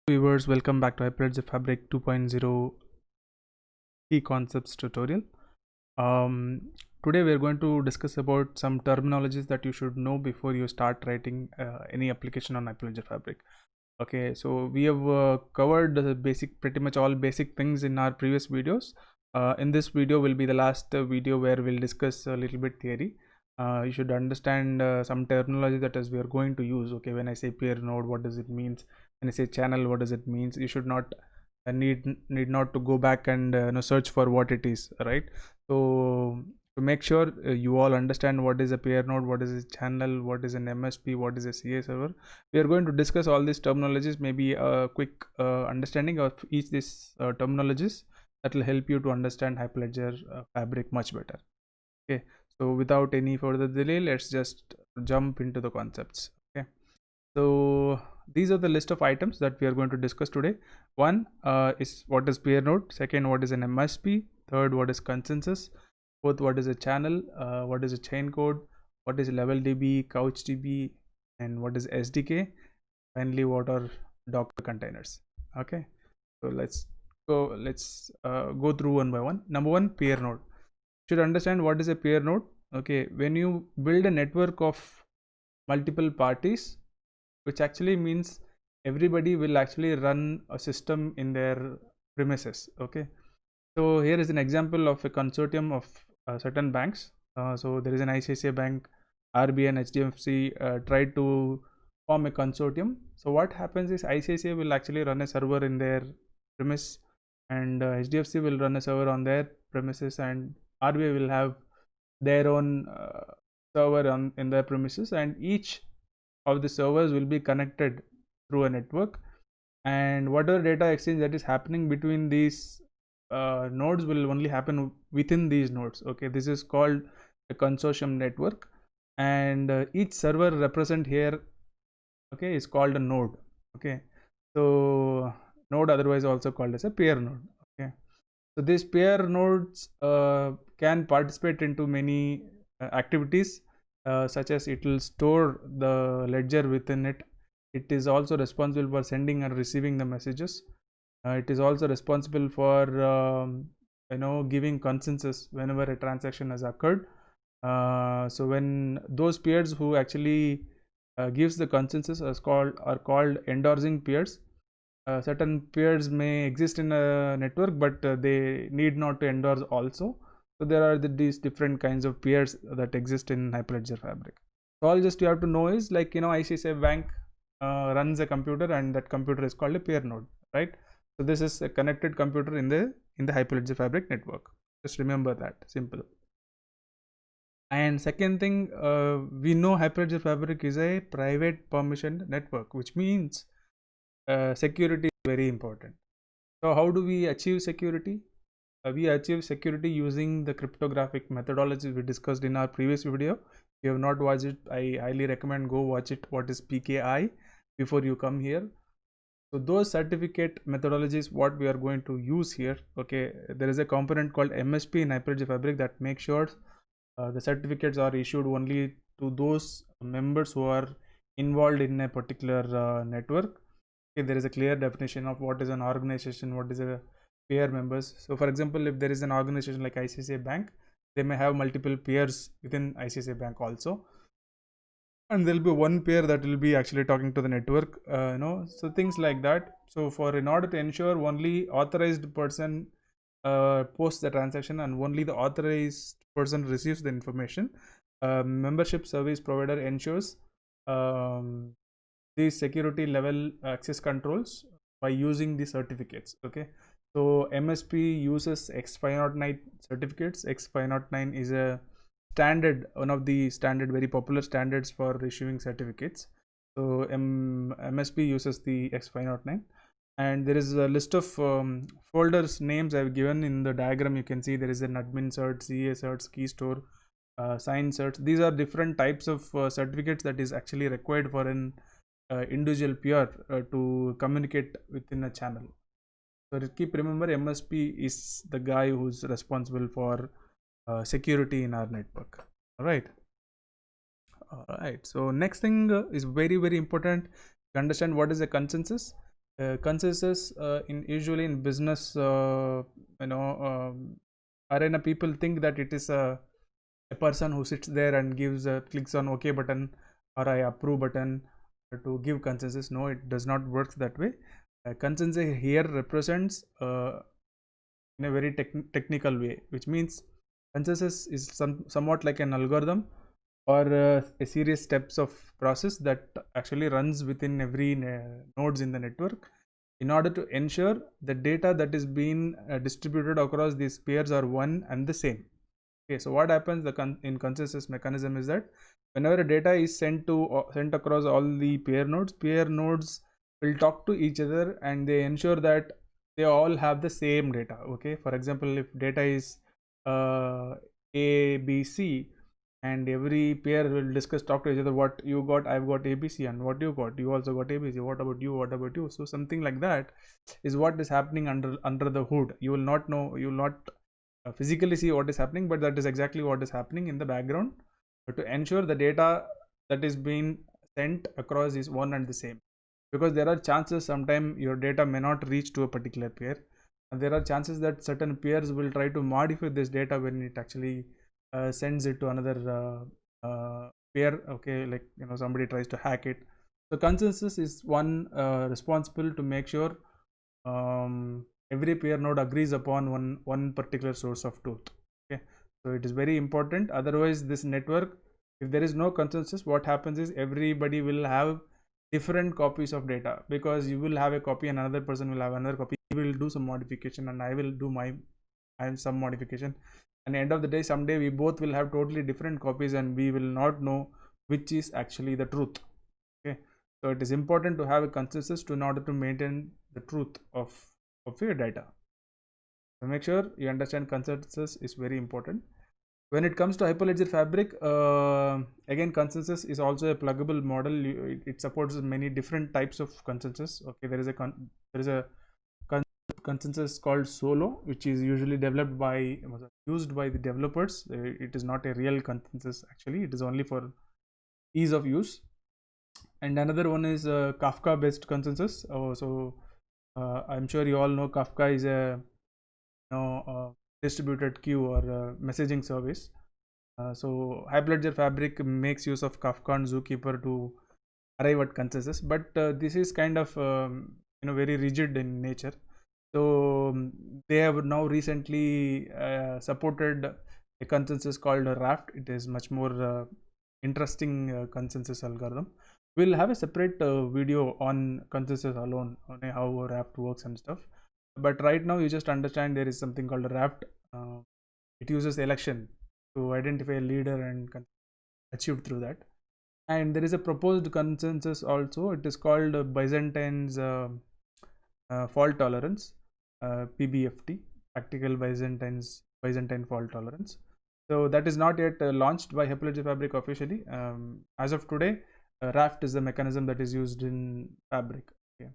Viewers, welcome back to Hyperledger Fabric 2.0 key concepts tutorial. Today we are going to discuss about some terminologies that you should know before you start writing any application on Hyperledger Fabric. Okay, so we have covered the pretty much all basic things in our previous videos. In this video will be the last video where we'll discuss a little bit theory. You should understand some terminology that is we are going to use. Okay, when I say peer node, what does it mean? When I say channel, what does it mean? You should not need not to go back and search for what it is, right? So to make sure you all understand what is a peer node, what is a channel, what is an MSP, what is a CA server, we are going to discuss all these terminologies, maybe a quick understanding of each these terminologies that will help you to understand Hyperledger Fabric much better. Okay, so without any further delay, let's just jump into the concepts. Okay, so these are the list of items that we are going to discuss today. One is what is peer node. Second, what is an MSP. Third, what is consensus. Fourth, what is a channel. What is a chain code. What is level DB, couch DB, and what is SDK. Finally, what are Docker containers. Okay, so let's go through one by one. Number one, peer node. You should understand what is a peer node. Okay, when you build a network of multiple parties, which actually means everybody will actually run a system in their premises. Okay, so here is an example of a consortium of certain banks. So there is an ICICI Bank, RBI and HDFC tried to form a consortium. So what happens is ICICI will actually run a server in their premise, and HDFC will run a server on their premises, and RBI will have their own server in their premises, and each of the servers will be connected through a network, and whatever data exchange that is happening between these nodes will only happen within these nodes. Okay, this is called a consortium network, and each server represent here, okay, is called a node. Okay, so node, otherwise also called as a peer node. Okay, so these peer nodes can participate into many activities, such as it will store the ledger within it. It is also responsible for sending and receiving the messages. It is also responsible for giving consensus whenever a transaction has occurred. So when those peers who actually gives the consensus are called endorsing peers. Certain peers may exist in a network, but they need not to endorse also. So there are these different kinds of peers that exist in Hyperledger Fabric. So all just you have to know is, like, ICICI Bank runs a computer, and that computer is called a peer node, right? So this is a connected computer in the Hyperledger Fabric network. Just remember that, simple. And second thing, we know Hyperledger Fabric is a private permission network, which means security is very important. So how do we achieve security? We achieve security using the cryptographic methodology we discussed in our previous video. If you have not watched it, I highly recommend go watch it. What is PKI before you come here? So those certificate methodologies what we are going to use here. Okay, there is a component called MSP in Hyperledger Fabric that makes sure the certificates are issued only to those members who are involved in a particular network. Okay, there is a clear definition of what is an organization, what is a peer members. So for example, if there is an organization like ICICI Bank, they may have multiple peers within ICICI Bank also, and there will be one peer that will be actually talking to the network, so things like that. So in order to ensure only authorized person posts the transaction and only the authorized person receives the information, membership service provider ensures the security level access controls by using the certificates. Okay, so MSP uses X509 certificates. X509 is a standard, one of the standard, very popular standards for issuing certificates. So MSP uses the X509, and there is a list of folders names I've given in the diagram. You can see there is an admin cert, CA cert, key store, sign cert. These are different types of certificates that is actually required for an individual peer to communicate within a channel. So keep remember, MSP is the guy who's responsible for security in our network. All right. So next thing is very, very important to understand what is a consensus. Consensus in usually in business, arena, people think that it is a person who sits there and gives clicks on OK button or I approve button to give consensus. No, it does not work that way. Consensus here represents in a very technical way, which means consensus is somewhat like an algorithm or a series steps of process that actually runs within every nodes in the network in order to ensure the data that is being distributed across these pairs are one and the same. Okay, so what happens in consensus mechanism is that whenever data is sent across all the pair nodes will talk to each other and they ensure that they all have the same data. Okay, for example, if data is A, B, C, and every pair will talk to each other, what you got, I've got ABC, and what you got, you also got ABC, what about you, what about you. So something like that is what is happening under the hood. You will not know, you will not physically see what is happening, but that is exactly what is happening in the background to ensure the data that is being sent across is one and the same. Because there are chances sometime your data may not reach to a particular pair, and there are chances that certain pairs will try to modify this data when it actually sends it to another pair. Okay, like somebody tries to hack it. So consensus is one responsible to make sure every pair node agrees upon one particular source of truth. Okay, so it is very important. Otherwise, this network, if there is no consensus, what happens is everybody will have different copies of data, because you will have a copy and another person will have another copy. He will do some modification and I will do some modification, and end of the day, someday we both will have totally different copies and we will not know which is actually the truth. Okay, so it is important to have a consensus in order to maintain the truth of your data. So make sure you understand consensus is very important. When it comes to Hyperledger Fabric, again, consensus is also a pluggable model. It supports many different types of consensus. Okay, there is a consensus called Solo, which is usually used by the developers. It is not a real consensus actually. It is only for ease of use. And another one is Kafka based consensus. I'm sure you all know Kafka is a distributed queue or messaging service. So Hyperledger Fabric makes use of Kafka and Zookeeper to arrive at consensus, but this is kind of very rigid in nature. So they have now recently supported a consensus called Raft. It is much more interesting consensus algorithm. We'll have a separate video on consensus alone, on how Raft works and stuff. But right now, you just understand there is something called Raft. It uses election to identify a leader and achieved through that. And there is a proposed consensus also. It is called Byzantine's fault tolerance, PBFT, Practical Byzantine fault tolerance. So that is not yet launched by Hyperledger Fabric officially. As of today, Raft is the mechanism that is used in Fabric. Okay,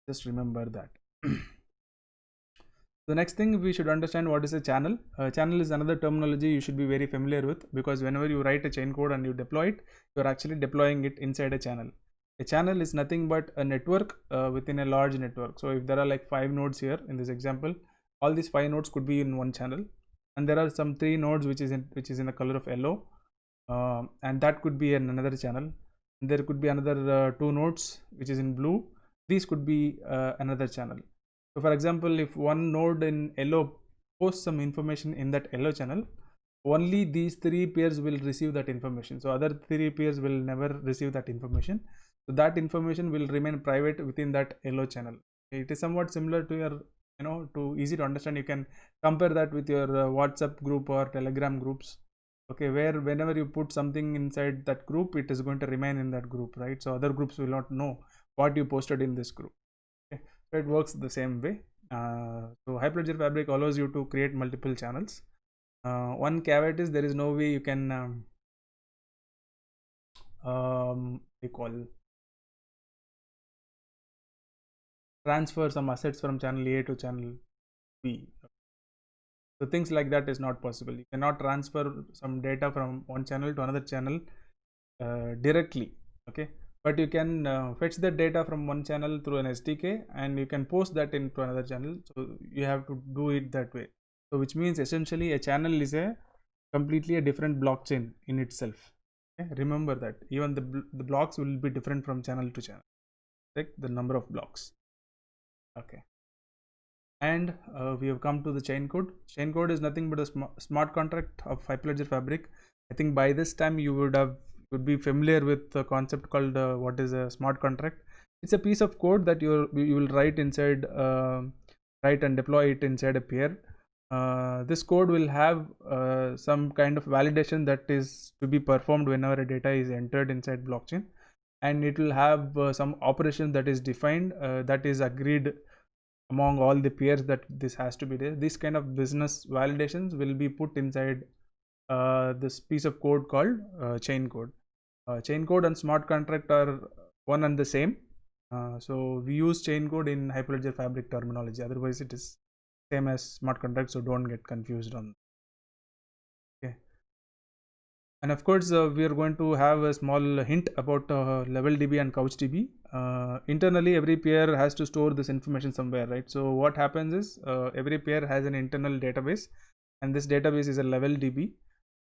just remember that. The next thing, we should understand what is a channel. Channel is another terminology you should be very familiar with, because whenever you write a chain code and you deploy it, you are actually deploying it inside a channel. A channel is nothing but a network within a large network. So if there are like 5 nodes here in this example, all these 5 nodes could be in one channel, and there are some 3 nodes which is in the color of yellow, and that could be in another channel. And there could be another 2 nodes which is in blue. These could be another channel. So for example, if one node in yellow posts some information in that yellow channel, only these 3 pairs will receive that information. So other 3 pairs will never receive that information. So that information will remain private within that yellow channel. It is somewhat similar to your, to easy to understand. You can compare that with your WhatsApp group or Telegram groups. Okay, where whenever you put something inside that group, it is going to remain in that group, right? So other groups will not know what you posted in this group. Okay, so it works the same way. So Hyperledger Fabric allows you to create multiple channels. One caveat is there is no way you can transfer some assets from channel A to channel B. So things like that is not possible. You cannot transfer some data from one channel to another channel directly. Okay, but you can fetch the data from one channel through an SDK, and you can post that into another channel. So you have to do it that way. So which means essentially a channel is a completely a different blockchain in itself. Okay? Remember that even the blocks will be different from channel to channel, like the number of blocks. Okay. And we have come to the chain code. Chain code is nothing but a smart contract of Hyperledger Fabric. I think by this time you would be familiar with the concept called what is a smart contract. It's a piece of code that you will write inside, write and deploy it inside a peer. This code will have some kind of validation that is to be performed whenever a data is entered inside blockchain, and it will have some operation that is defined, that is agreed among all the peers that this has to be there. This kind of business validations will be put inside this piece of code called chain code. Chain code and smart contract are one and the same. So we use chain code in Hyperledger Fabric terminology. Otherwise, it is same as smart contract. So don't get confused on. Okay. And of course, we are going to have a small hint about LevelDB and CouchDB. Internally, every peer has to store this information somewhere, right? So what happens is every peer has an internal database, and this database is a LevelDB.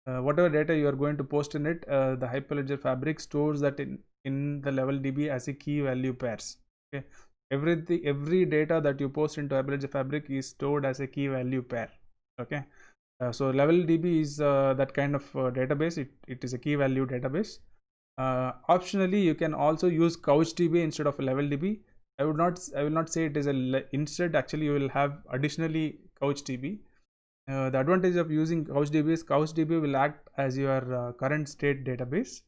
Whatever data you are going to post in it, the Hyperledger Fabric stores that in the LevelDB as a key value pairs. Okay, every data that you post into Hyperledger Fabric is stored as a key value pair. Okay. So LevelDB is that kind of database. It is a key value database. Optionally, you can also use CouchDB instead of LevelDB. I will not say it is instead. Actually, you will have additionally CouchDB. The advantage of using CouchDB is CouchDB will act as your current state database.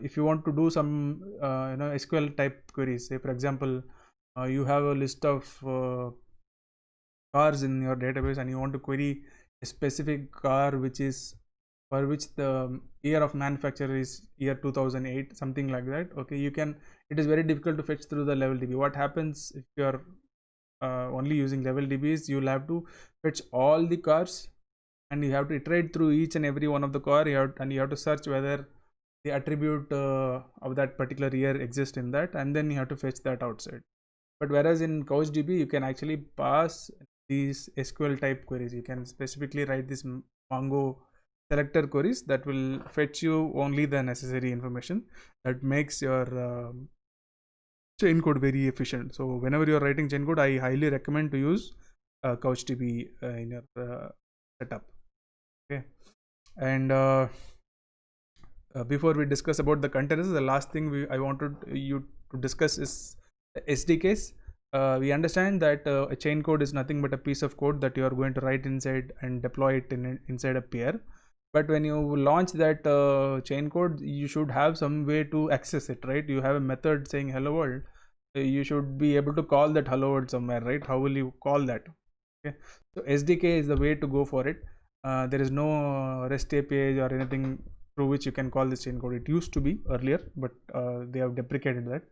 If you want to do some SQL type queries, say for example, you have a list of cars in your database and you want to query a specific car for which the year of manufacture is year 2008, something like that. Okay, it is very difficult to fetch through the LevelDB. What happens if you are only using LevelDB is you'll have to fetch all the cars and you have to iterate through each and every one of the car, and you have to search whether the attribute of that particular year exists in that, and then you have to fetch that outside. But whereas in CouchDB, you can actually pass these SQL type queries. You can specifically write this Mongo selector queries that will fetch you only the necessary information that makes your chain code very efficient. So whenever you are writing chain code, I highly recommend to use CouchDB in your setup. Okay, and before we discuss about the containers, the last thing I wanted you to discuss is SDKs. We understand that a chain code is nothing but a piece of code that you are going to write inside and deploy it inside a peer. But when you launch that chain code, you should have some way to access it, right? You have a method saying hello world. You should be able to call that hello world somewhere, right? How will you call that? Okay, so SDK is the way to go for it. There is no REST APIs or anything through which you can call this chain code. It used to be earlier, but they have deprecated that,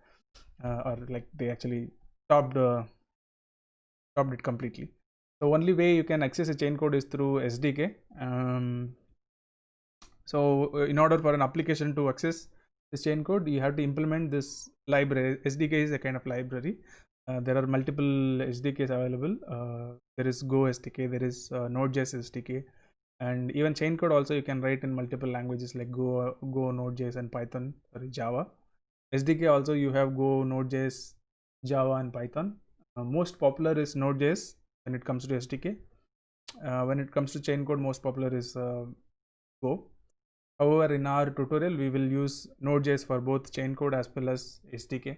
or like they actually stopped it completely. So only way you can access a chain code is through SDK. So in order for an application to access this chain code, you have to implement this library. SDK is a kind of library. There are multiple SDKs available. There is Go SDK, there is Node.js SDK, and even chain code also you can write in multiple languages like Go, Node.js, and Python, sorry, Java. SDK also you have Go, Node.js, Java, and Python. Most popular is Node.js when it comes to SDK. When it comes to chain code, most popular is Go. However, in our tutorial, we will use Node.js for both chain code as well as SDK.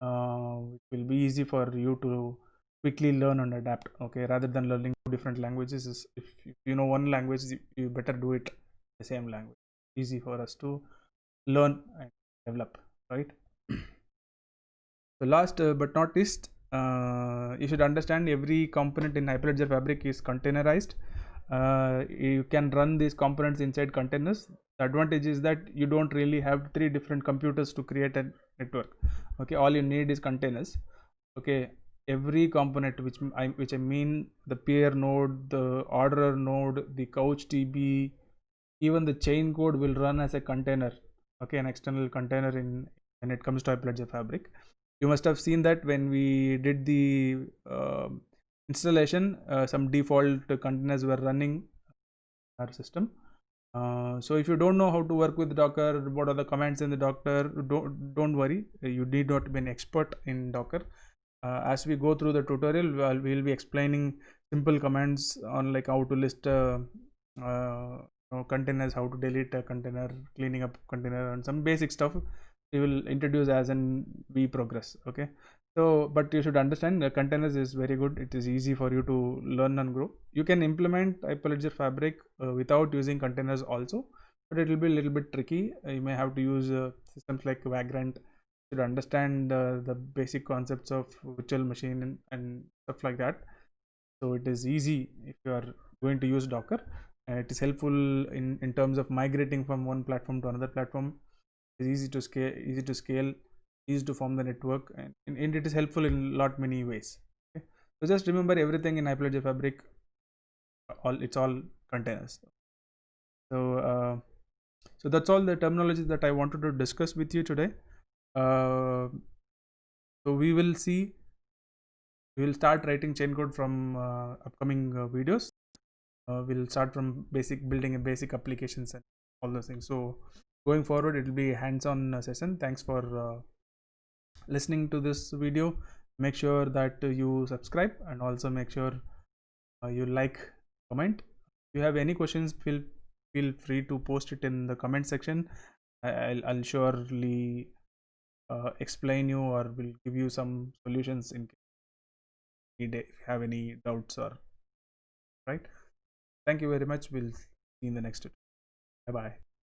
It will be easy for you to quickly learn and adapt. Okay, rather than learning different languages, if you know one language, you better do it the same language. Easy for us to learn and develop, right? So last but not least, you should understand every component in Hyperledger Fabric is containerized. You can run these components inside containers. The advantage is that you don't really have 3 different computers to create a network. Okay, all you need is containers. Okay, every component, which I mean the peer node, the orderer node, the CouchDB, even the chain code will run as a container. Okay, an external container in when it comes to Hyperledger Fabric. You must have seen that when we did the installation, some default containers were running in our system. So if you don't know how to work with Docker, what are the commands in the Docker, don't worry, you need not be an expert in Docker. As we go through the tutorial, we'll be explaining simple commands on like how to list containers, how to delete a container, cleaning up container, and some basic stuff we will introduce as and we progress. Okay, so but you should understand the containers is very good. It is easy for you to learn and grow. You can implement Hyperledger Fabric without using containers also, but it will be a little bit tricky. You may have to use systems like Vagrant to understand the basic concepts of virtual machine and stuff like that. So it is easy if you are going to use Docker. It is helpful in terms of migrating from one platform to another platform. It's easy to scale, easy to form the network, and it is helpful in lot many ways. Okay? So just remember everything in Hyperledger Fabric, it's all containers. So so that's all the terminology that I wanted to discuss with you today. So we will start writing chain code from upcoming videos. We'll start from building a basic applications and all those things. So going forward, it will be hands-on session. Thanks for listening to this video. Make sure that you subscribe, and also make sure you like, comment. If you have any questions, feel free to post it in the comment section. I'll surely explain you or will give you some solutions in if you have any doubts or right. Thank you very much. We'll see you in the next tutorial. Bye bye.